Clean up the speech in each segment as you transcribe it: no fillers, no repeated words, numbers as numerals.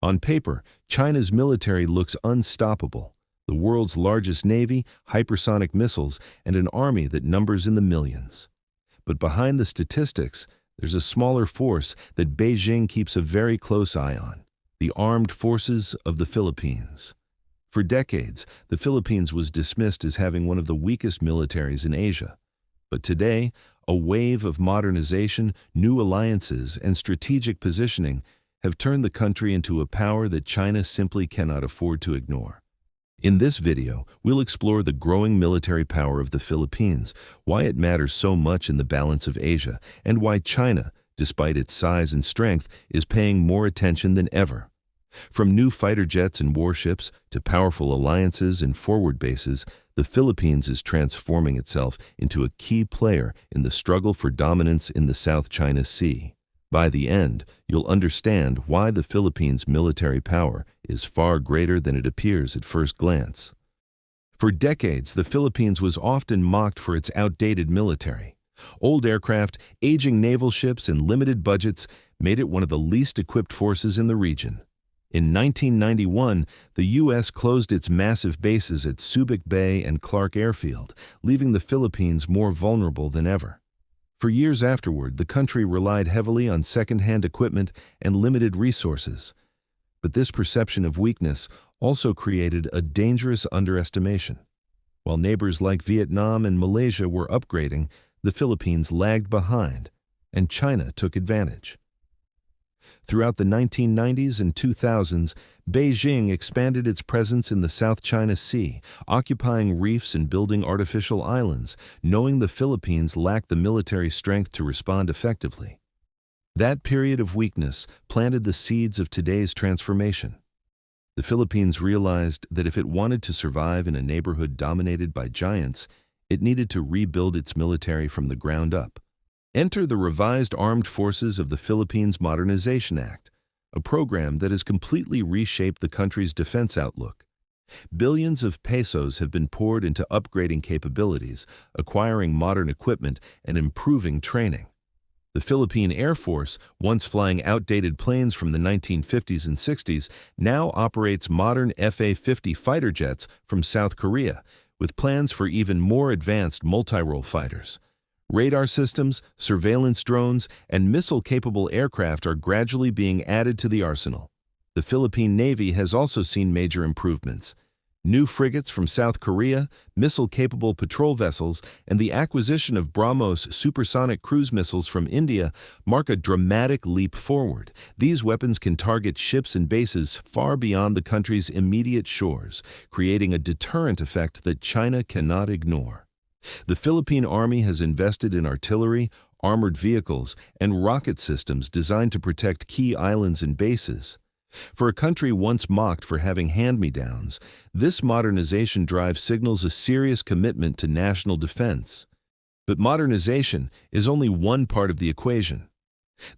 On paper, China's military looks unstoppable. The world's largest navy, hypersonic missiles, and an army that numbers in the millions. But behind the statistics, there's a smaller force that Beijing keeps a very close eye on: the armed forces of the Philippines. For decades, the Philippines was dismissed as having one of the weakest militaries in Asia. But today, a wave of modernization, new alliances, and strategic positioning have turned the country into a power that China simply cannot afford to ignore. In this video, we'll explore the growing military power of the Philippines, why it matters so much in the balance of Asia, and why China, despite its size and strength, is paying more attention than ever. From new fighter jets and warships to powerful alliances and forward bases, the Philippines is transforming itself into a key player in the struggle for dominance in the South China Sea. By the end, you'll understand why the Philippines' military power is far greater than it appears at first glance. For decades, the Philippines was often mocked for its outdated military. Old aircraft, aging naval ships, and limited budgets made it one of the least equipped forces in the region. In 1991, the U.S. closed its massive bases at Subic Bay and Clark Airfield, leaving the Philippines more vulnerable than ever. For years afterward, the country relied heavily on second-hand equipment and limited resources. But this perception of weakness also created a dangerous underestimation. While neighbors like Vietnam and Malaysia were upgrading, the Philippines lagged behind, and China took advantage. Throughout the 1990s and 2000s, Beijing expanded its presence in the South China Sea, occupying reefs and building artificial islands, knowing the Philippines lacked the military strength to respond effectively. That period of weakness planted the seeds of today's transformation. The Philippines realized that if it wanted to survive in a neighborhood dominated by giants, it needed to rebuild its military from the ground up. Enter the revised Armed Forces of the Philippines Modernization Act, a program that has completely reshaped the country's defense outlook. Billions of pesos have been poured into upgrading capabilities, acquiring modern equipment, and improving training. The Philippine Air Force, once flying outdated planes from the 1950s and 60s, now operates modern F-A-50 fighter jets from South Korea, with plans for even more advanced multi-role fighters. Radar systems, surveillance drones, and missile-capable aircraft are gradually being added to the arsenal. The Philippine Navy has also seen major improvements. New frigates from South Korea, missile-capable patrol vessels, and the acquisition of BrahMos supersonic cruise missiles from India mark a dramatic leap forward. These weapons can target ships and bases far beyond the country's immediate shores, creating a deterrent effect that China cannot ignore. The Philippine Army has invested in artillery, armored vehicles, and rocket systems designed to protect key islands and bases. For a country once mocked for having hand-me-downs, this modernization drive signals a serious commitment to national defense. But modernization is only one part of the equation.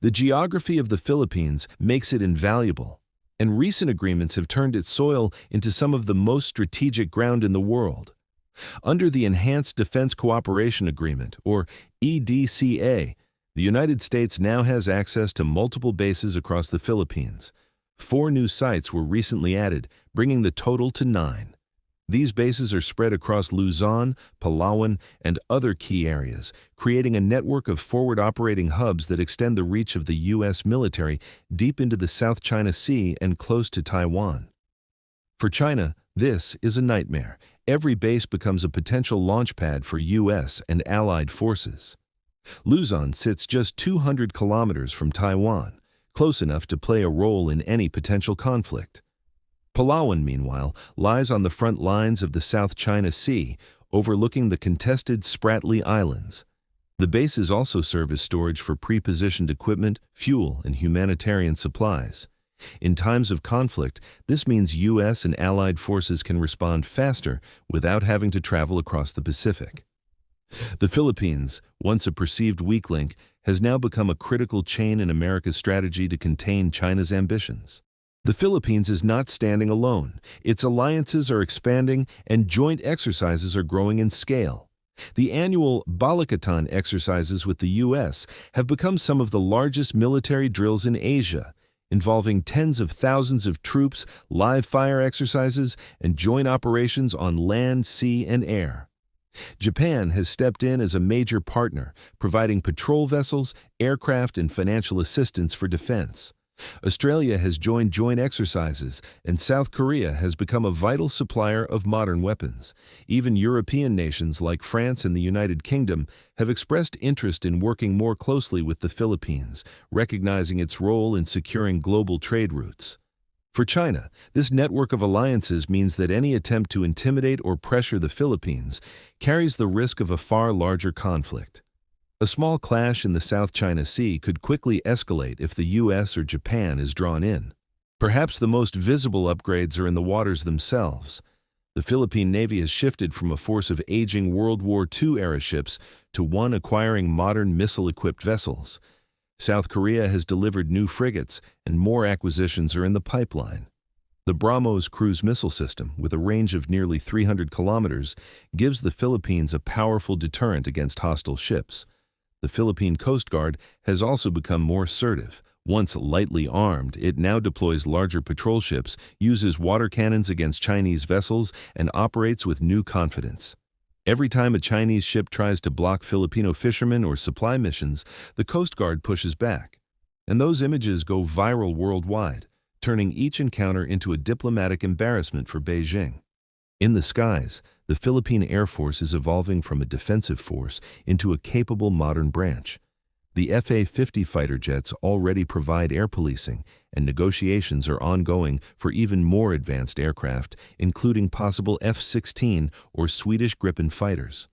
The geography of the Philippines makes it invaluable, and recent agreements have turned its soil into some of the most strategic ground in the world. Under the Enhanced Defense Cooperation Agreement, or EDCA, the United States now has access to multiple bases across the Philippines. 4 new sites were recently added, bringing the total to 9. These bases are spread across Luzon, Palawan, and other key areas, creating a network of forward operating hubs that extend the reach of the U.S. military deep into the South China Sea and close to Taiwan. For China, this is a nightmare. Every base becomes a potential launch pad for U.S. and allied forces. Luzon sits just 200 kilometers from Taiwan, close enough to play a role in any potential conflict. Palawan, meanwhile, lies on the front lines of the South China Sea, overlooking the contested Spratly Islands. The bases also serve as storage for pre-positioned equipment, fuel, and humanitarian supplies. In times of conflict, this means U.S. and allied forces can respond faster without having to travel across the Pacific. The Philippines, once a perceived weak link, has now become a critical chain in America's strategy to contain China's ambitions. The Philippines is not standing alone. Its alliances are expanding and joint exercises are growing in scale. The annual Balikatan exercises with the U.S. have become some of the largest military drills in Asia. involving tens of thousands of troops, live fire exercises, and joint operations on land, sea, and air. Japan has stepped in as a major partner, providing patrol vessels, aircraft, and financial assistance for defense. Australia has joined joint exercises, and South Korea has become a vital supplier of modern weapons. Even European nations like France and the United Kingdom have expressed interest in working more closely with the Philippines, recognizing its role in securing global trade routes. For China, this network of alliances means that any attempt to intimidate or pressure the Philippines carries the risk of a far larger conflict. A small clash in the South China Sea could quickly escalate if the U.S. or Japan is drawn in. Perhaps the most visible upgrades are in the waters themselves. The Philippine Navy has shifted from a force of aging World War II-era ships to one acquiring modern missile-equipped vessels. South Korea has delivered new frigates, and more acquisitions are in the pipeline. The BrahMos cruise missile system, with a range of nearly 300 kilometers, gives the Philippines a powerful deterrent against hostile ships. The Philippine Coast Guard has also become more assertive. Once lightly armed, it now deploys larger patrol ships, uses water cannons against Chinese vessels, and operates with new confidence. Every time a Chinese ship tries to block Filipino fishermen or supply missions, the Coast Guard pushes back. And those images go viral worldwide, turning each encounter into a diplomatic embarrassment for Beijing. In the skies, the Philippine Air Force is evolving from a defensive force into a capable modern branch. The FA-50 fighter jets already provide air policing, and negotiations are ongoing for even more advanced aircraft, including possible F-16 or Swedish Gripen fighters.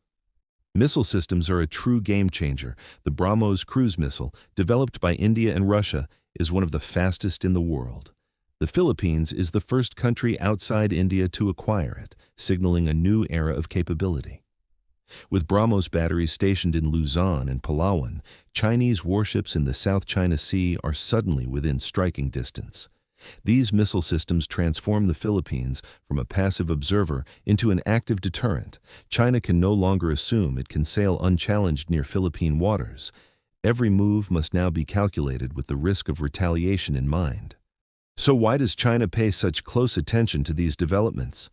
Missile systems are a true game-changer. The BrahMos cruise missile, developed by India and Russia, is one of the fastest in the world. The Philippines is the first country outside India to acquire it, signaling a new era of capability. With BrahMos batteries stationed in Luzon and Palawan, Chinese warships in the South China Sea are suddenly within striking distance. These missile systems transform the Philippines from a passive observer into an active deterrent. China can no longer assume it can sail unchallenged near Philippine waters. Every move must now be calculated with the risk of retaliation in mind. So why does China pay such close attention to these developments?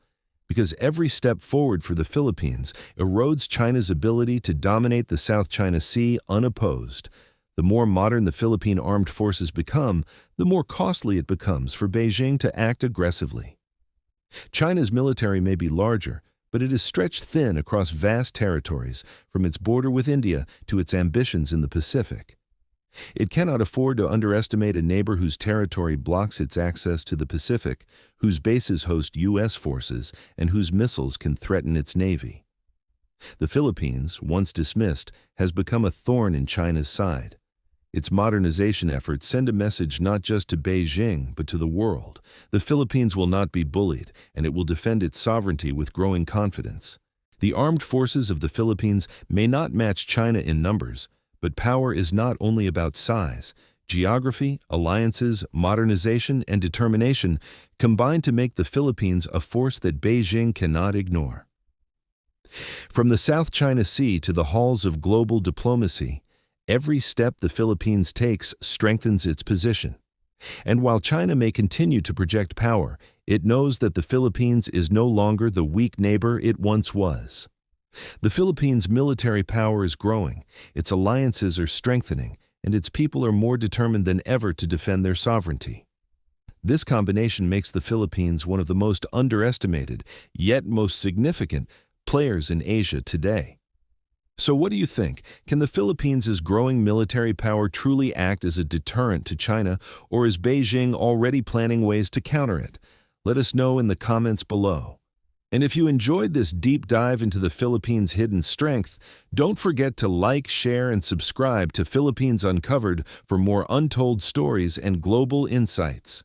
Because every step forward for the Philippines erodes China's ability to dominate the South China Sea unopposed. The more modern the Philippine armed forces become, the more costly it becomes for Beijing to act aggressively. China's military may be larger, but it is stretched thin across vast territories, from its border with India to its ambitions in the Pacific. It cannot afford to underestimate a neighbor whose territory blocks its access to the Pacific, whose bases host U.S. forces, and whose missiles can threaten its navy. The Philippines, once dismissed, has become a thorn in China's side. Its modernization efforts send a message not just to Beijing, but to the world. The Philippines will not be bullied, and it will defend its sovereignty with growing confidence. The armed forces of the Philippines may not match China in numbers, but power is not only about size. Geography, alliances, modernization, and determination combine to make the Philippines a force that Beijing cannot ignore. From the South China Sea to the halls of global diplomacy, every step the Philippines takes strengthens its position. And while China may continue to project power, it knows that the Philippines is no longer the weak neighbor it once was. The Philippines' military power is growing, its alliances are strengthening, and its people are more determined than ever to defend their sovereignty. This combination makes the Philippines one of the most underestimated, yet most significant, players in Asia today. So what do you think? Can the Philippines' growing military power truly act as a deterrent to China, or is Beijing already planning ways to counter it? Let us know in the comments below. And if you enjoyed this deep dive into the Philippines' hidden strength, don't forget to like, share, and subscribe to Philippines Uncovered for more untold stories and global insights.